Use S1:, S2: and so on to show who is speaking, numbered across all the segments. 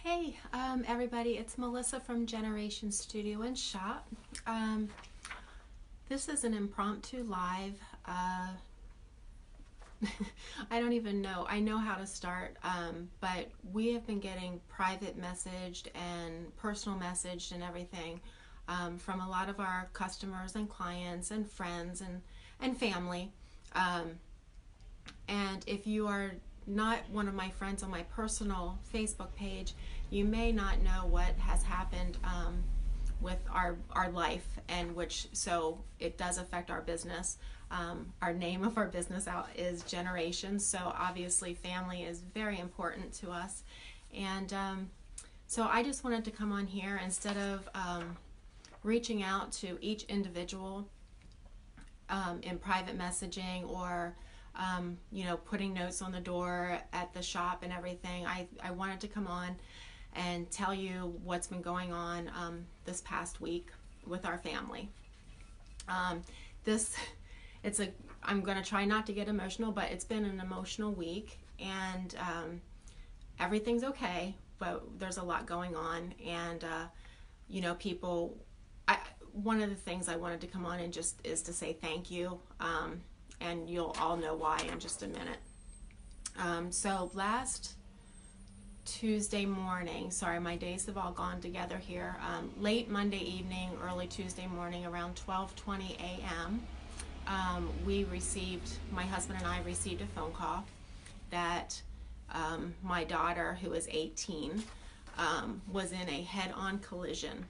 S1: Hey, everybody, it's Melissa from Generation Studio and Shop. This is an impromptu live. I don't even know. I know how to start, but we have been getting private messaged and personal messaged and everything from a lot of our customers and clients and friends and family. Um, and if you are not one of my friends on my personal Facebook page, you may not know what has happened with our life, and which so it does affect our business. Our name of our business out is Generations, so obviously family is very important to us. And so I just wanted to come on here instead of reaching out to each individual in private messaging or putting notes on the door at the shop and everything. I wanted to come on and tell you what's been going on this past week with our family. This, I'm going to try not to get emotional, but it's been an emotional week, and everything's okay, but there's a lot going on, and people. One of the things I wanted to come on and just is to say thank you. And you'll all know why in just a minute. So last Tuesday morning, sorry, my days have all gone together here, late Monday evening, early Tuesday morning, around 12:20 a.m., my husband and I received a phone call that my daughter, who is 18, was in a head-on collision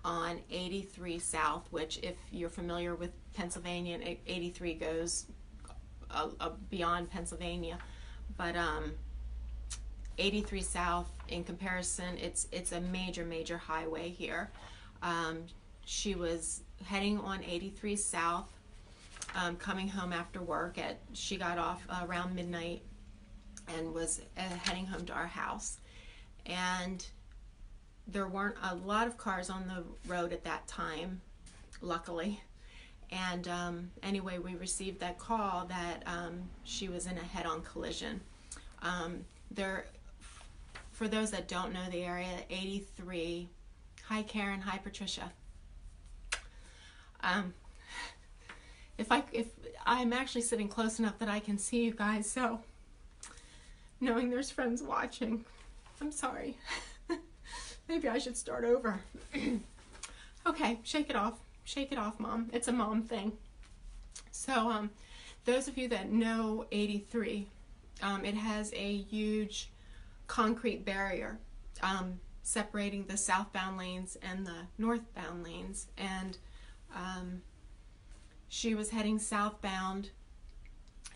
S1: on 83 South, which, if you're familiar with Pennsylvania, 83 goes beyond Pennsylvania, but 83 South, in comparison, it's a major highway here. She was heading on 83 South, coming home after work. She got off around midnight and was heading home to our house, and there weren't a lot of cars on the road at that time, luckily. And anyway, we received that call that she was in a head-on collision. For those that don't know the area, 83. Hi, Karen. Hi, Patricia. If I'm actually sitting close enough that I can see you guys, so knowing there's friends watching, I'm sorry. Maybe I should start over. Okay, shake it off. Shake it off, Mom. It's a mom thing. So, those of you that know 83, it has a huge concrete barrier separating the southbound lanes and the northbound lanes. And she was heading southbound,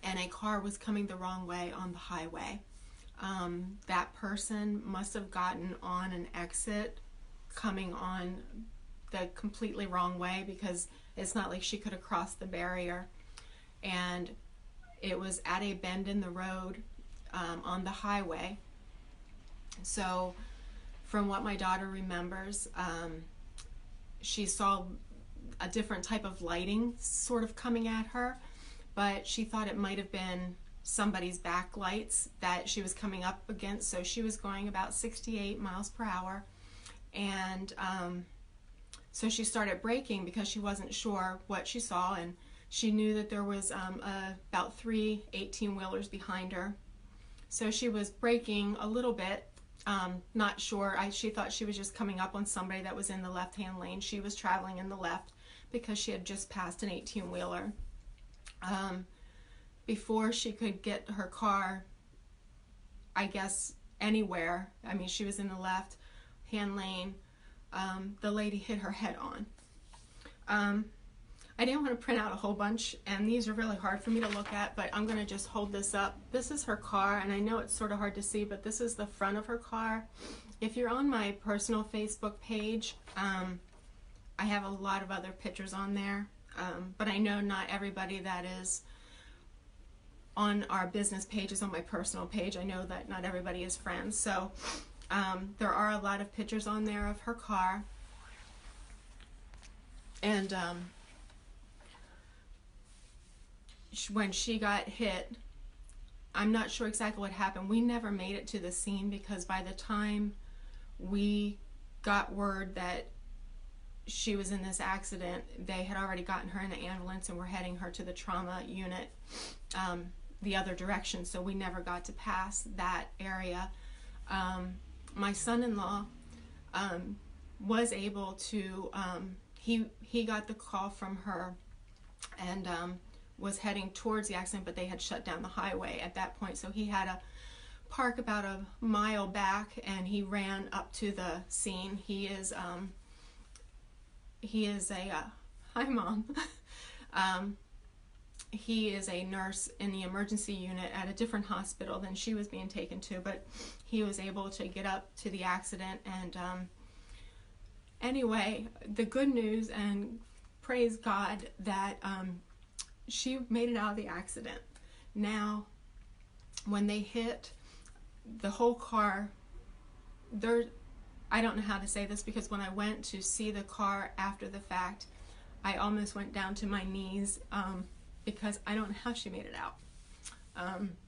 S1: and a car was coming the wrong way on the highway. That person must have gotten on an exit coming on the completely wrong way, because it's not like she could have crossed the barrier, and it was at a bend in the road on the highway. So from what my daughter remembers, she saw a different type of lighting sort of coming at her, but she thought it might have been somebody's backlights that she was coming up against. So she was going about 68 miles per hour, and so she started braking because she wasn't sure what she saw, and she knew that there was about 3 18-wheelers behind her. So she was braking a little bit, not sure. She thought she was just coming up on somebody that was in the left-hand lane. She was traveling in the left because she had just passed an 18-wheeler. Before she could get her car, I guess, anywhere, I mean, she was in the left-hand lane, the lady hit her head on. I didn't want to print out a whole bunch, and these are really hard for me to look at, but I'm going to just hold this up. This is her car, and I know it's sort of hard to see, but this is the front of her car. If you're on my personal Facebook page, I have a lot of other pictures on there, but I know not everybody that is on our business pages on my personal page. I know that not everybody is friends, so there are a lot of pictures on there of her car. And when she got hit, I'm not sure exactly what happened. We never made it to the scene because by the time we got word that she was in this accident, they had already gotten her in the ambulance and were heading her to the trauma unit the other direction, so we never got to pass that area. My son-in-law was able to, he got the call from her and was heading towards the accident, but they had shut down the highway at that point, so he had to park about a mile back, and he ran up to the scene. He is a hi mom. He is a nurse in the emergency unit at a different hospital than she was being taken to, but he was able to get up to the accident. And anyway, the good news, and praise God that she made it out of the accident. Now, when they hit the whole car, I don't know how to say this, because when I went to see the car after the fact, I almost went down to my knees because I don't know how she made it out.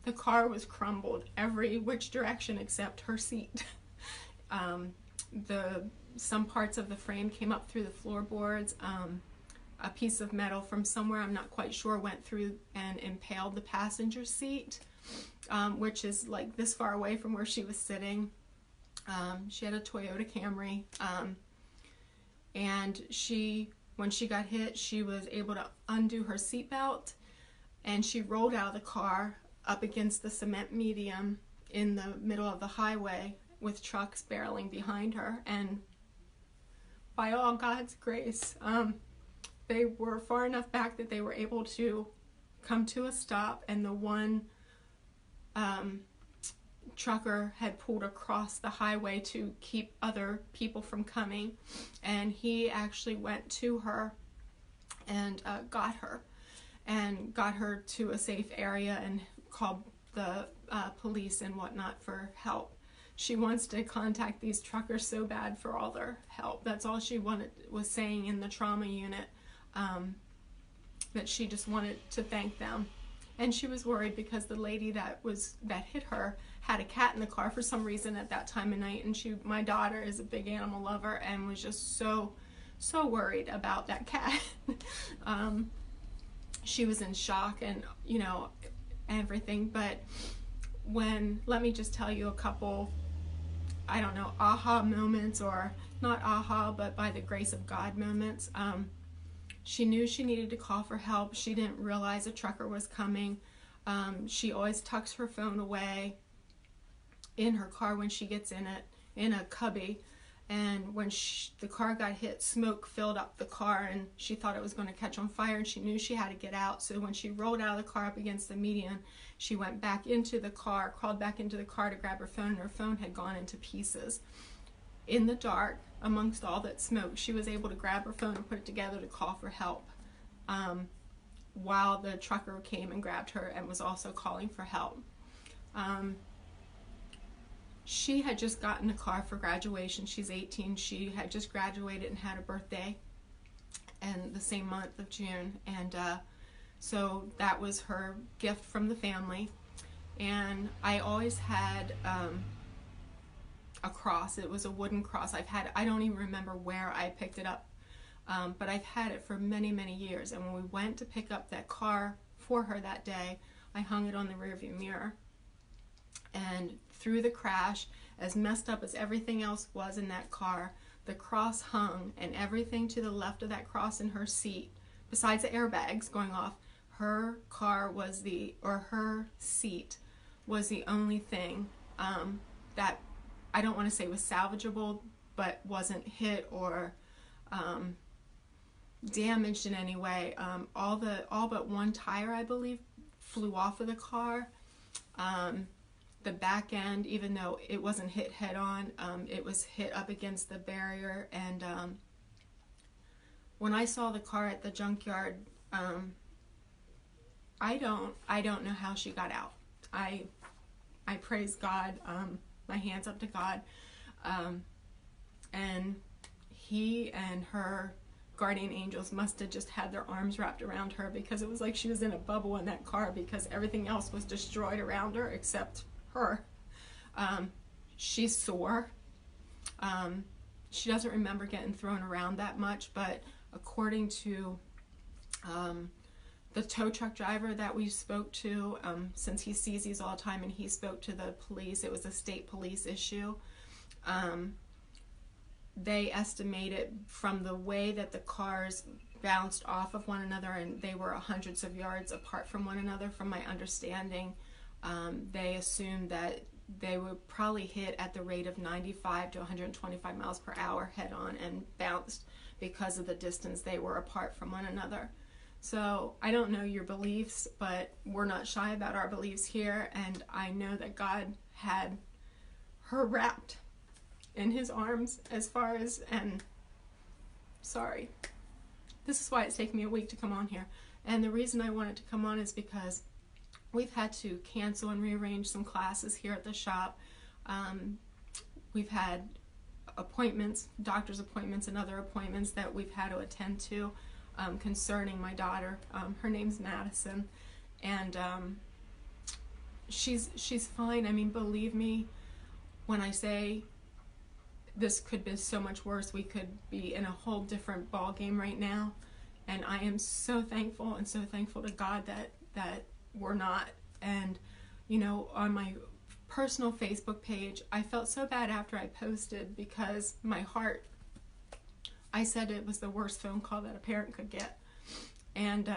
S1: The car was crumbled every which direction except her seat. Some parts of the frame came up through the floorboards. A piece of metal from somewhere, I'm not quite sure, went through and impaled the passenger seat, which is like this far away from where she was sitting. She had a Toyota Camry, and when she got hit, she was able to undo her seatbelt, and she rolled out of the car up against the cement median in the middle of the highway with trucks barreling behind her. And by all God's grace, they were far enough back that they were able to come to a stop, and the one trucker had pulled across the highway to keep other people from coming, and he actually went to her and got her to a safe area and called the police and whatnot for help. She wants to contact these truckers so bad for all their help. That's all she was saying in the trauma unit, that she just wanted to thank them. And she was worried because the lady that hit her had a cat in the car for some reason at that time of night, and my daughter is a big animal lover and was just so worried about that cat. She was in shock and everything. But let me just tell you a couple, I don't know, aha moments, or not aha, but by the grace of God moments. She knew she needed to call for help. She didn't realize a trucker was coming. She always tucks her phone away in her car when she gets in it, in a cubby. And when the car got hit, smoke filled up the car, and she thought it was going to catch on fire, and she knew she had to get out. So when she rolled out of the car up against the median, she went back into the car, crawled back into the car to grab her phone, and her phone had gone into pieces. In the dark, amongst all that smoke, she was able to grab her phone and put it together to call for help, while the trucker came and grabbed her and was also calling for help. She had just gotten a car for graduation. She's 18. She had just graduated and had a birthday in the same month of June, and so that was her gift from the family. And I always had a cross. It was a wooden cross. I don't even remember where I picked it up, but I've had it for many years. And when we went to pick up that car for her that day, I hung it on the rearview mirror. And through the crash, as messed up as everything else was in that car, the cross hung, and everything to the left of that cross in her seat, besides the airbags going off, her seat was the only thing that I don't want to say was salvageable, but wasn't hit or damaged in any way. All but one tire, I believe, flew off of the car. The back end, even though it wasn't hit head on, it was hit up against the barrier. And when I saw the car at the junkyard, I don't know how she got out. I praise God, my hands up to God, and he and her guardian angels must have just had their arms wrapped around her, because it was like she was in a bubble in that car, because everything else was destroyed around her except her. She's sore. She doesn't remember getting thrown around that much, but according to the tow truck driver that we spoke to, since he sees these all the time, and he spoke to the police, it was a state police issue. They estimated from the way that the cars bounced off of one another, and they were hundreds of yards apart from one another, from my understanding, they assumed that they would probably hit at the rate of 95 to 125 miles per hour head on and bounced because of the distance they were apart from one another. So I don't know your beliefs, but we're not shy about our beliefs here, and I know that God had her wrapped in his arms as far as, and sorry, this is why it's taken me a week to come on here. And the reason I wanted to come on is because we've had to cancel and rearrange some classes here at the shop. We've had appointments, doctor's appointments and other appointments that we've had to attend to concerning my daughter. Her name's Madison, and she's fine. I mean, believe me when I say this could be so much worse. We could be in a whole different ball game right now, and I am so thankful and so thankful to God that we're not. And you know, on my personal Facebook page, I felt so bad after I posted, because my heart, I said it was the worst phone call that a parent could get, and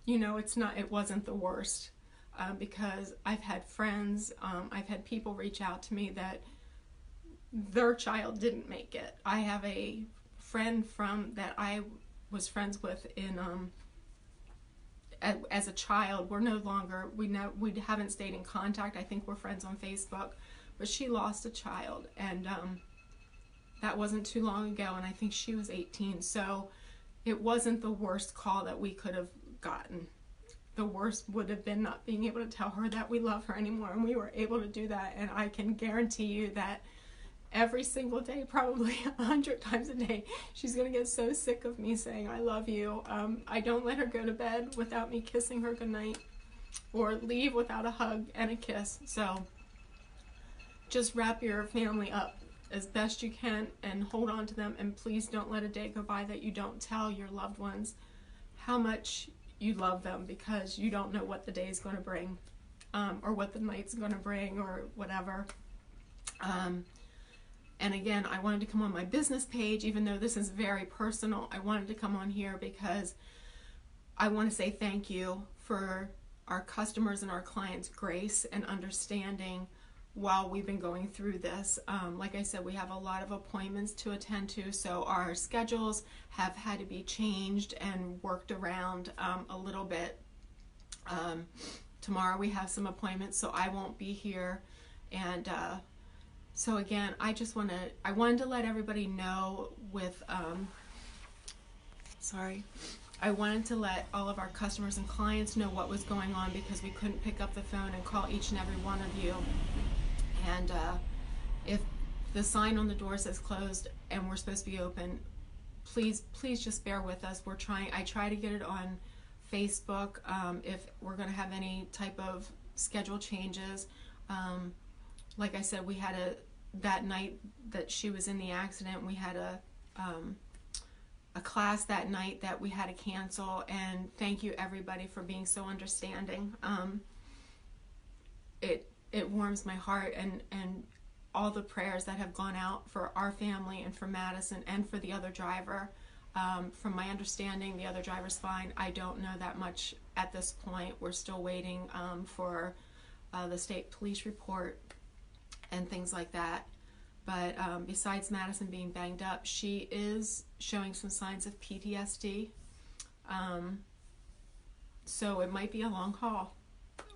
S1: you know, it wasn't the worst, because I've had friends, I've had people reach out to me that their child didn't make it. I have a friend that I was friends with in as a child. We're no longer, we haven't stayed in contact. I think we're friends on Facebook, but she lost a child, and that wasn't too long ago, and I think she was 18. So it wasn't the worst call that we could have gotten. The worst would have been not being able to tell her that we love her anymore, and we were able to do that. And I can guarantee you that every single day, probably 100 times a day, she's going to get so sick of me saying I love you. I don't let her go to bed without me kissing her goodnight, or leave without a hug and a kiss. So just wrap your family up as best you can and hold on to them, and please don't let a day go by that you don't tell your loved ones how much you love them, because you don't know what the day is going to bring, or what the night's going to bring, or whatever. And again, I wanted to come on my business page, even though this is very personal. I wanted to come on here because I want to say thank you for our customers and our clients' grace and understanding while we've been going through this. Like I said, we have a lot of appointments to attend to, so our schedules have had to be changed and worked around a little bit. Tomorrow we have some appointments, so I won't be here. And so again, I wanted to let everybody know with, I wanted to let all of our customers and clients know what was going on, because we couldn't pick up the phone and call each and every one of you. And if the sign on the door says closed and we're supposed to be open, please just bear with us. I try to get it on Facebook if we're going to have any type of schedule changes. Like I said, we had that night that she was in the accident, we had a class that night that we had to cancel, and thank you everybody for being so understanding. It warms my heart, and all the prayers that have gone out for our family and for Madison and for the other driver. From my understanding, the other driver's fine. I don't know that much at this point. We're still waiting for the state police report and things like that. But besides Madison being banged up, she is showing some signs of PTSD. So it might be a long haul.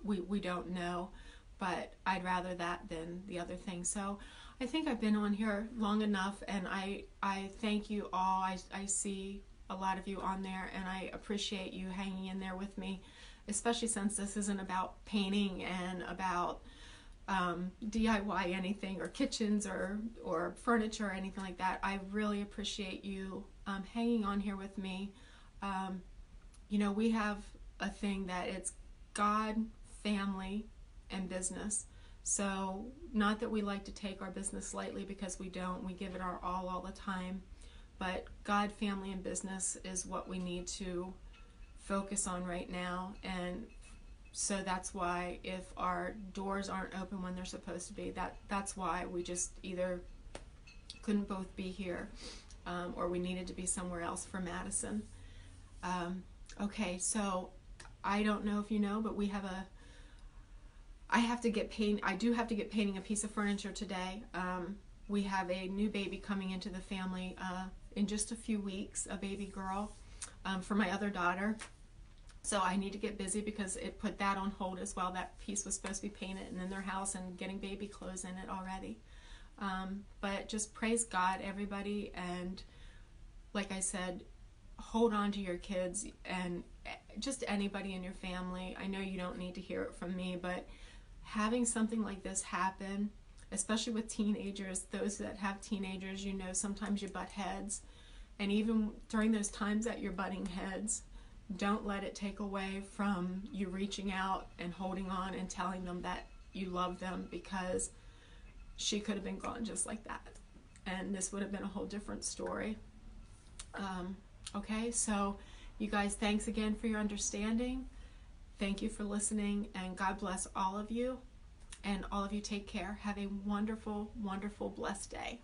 S1: We don't know, but I'd rather that than the other thing. So I think I've been on here long enough, and I thank you all. I see a lot of you on there, and I appreciate you hanging in there with me, especially since this isn't about painting and about DIY anything, or kitchens, or furniture, or anything like that. I really appreciate you hanging on here with me. You know, we have a thing that it's God, family, and business. So not that we like to take our business lightly, because we don't. We give it our all the time. But God, family, and business is what we need to focus on right now. And so that's why, if our doors aren't open when they're supposed to be, that's why we just either couldn't both be here, or we needed to be somewhere else for Madison. Okay, so I don't know if you know, but I do have to get painting a piece of furniture today. We have a new baby coming into the family in just a few weeks, a baby girl, for my other daughter. So I need to get busy, because it put that on hold as well. That piece was supposed to be painted and in their house and getting baby clothes in it already. But just praise God, everybody. And like I said, hold on to your kids, and just anybody in your family. I know you don't need to hear it from me, but having something like this happen, especially with teenagers, those that have teenagers, you know, sometimes you butt heads. And even during those times that you're butting heads, don't let it take away from you reaching out and holding on and telling them that you love them, because she could have been gone just like that, and this would have been a whole different story. Okay, so you guys, thanks again for your understanding. Thank you for listening, and God bless all of you, and all of you take care. Have a wonderful, wonderful, blessed day.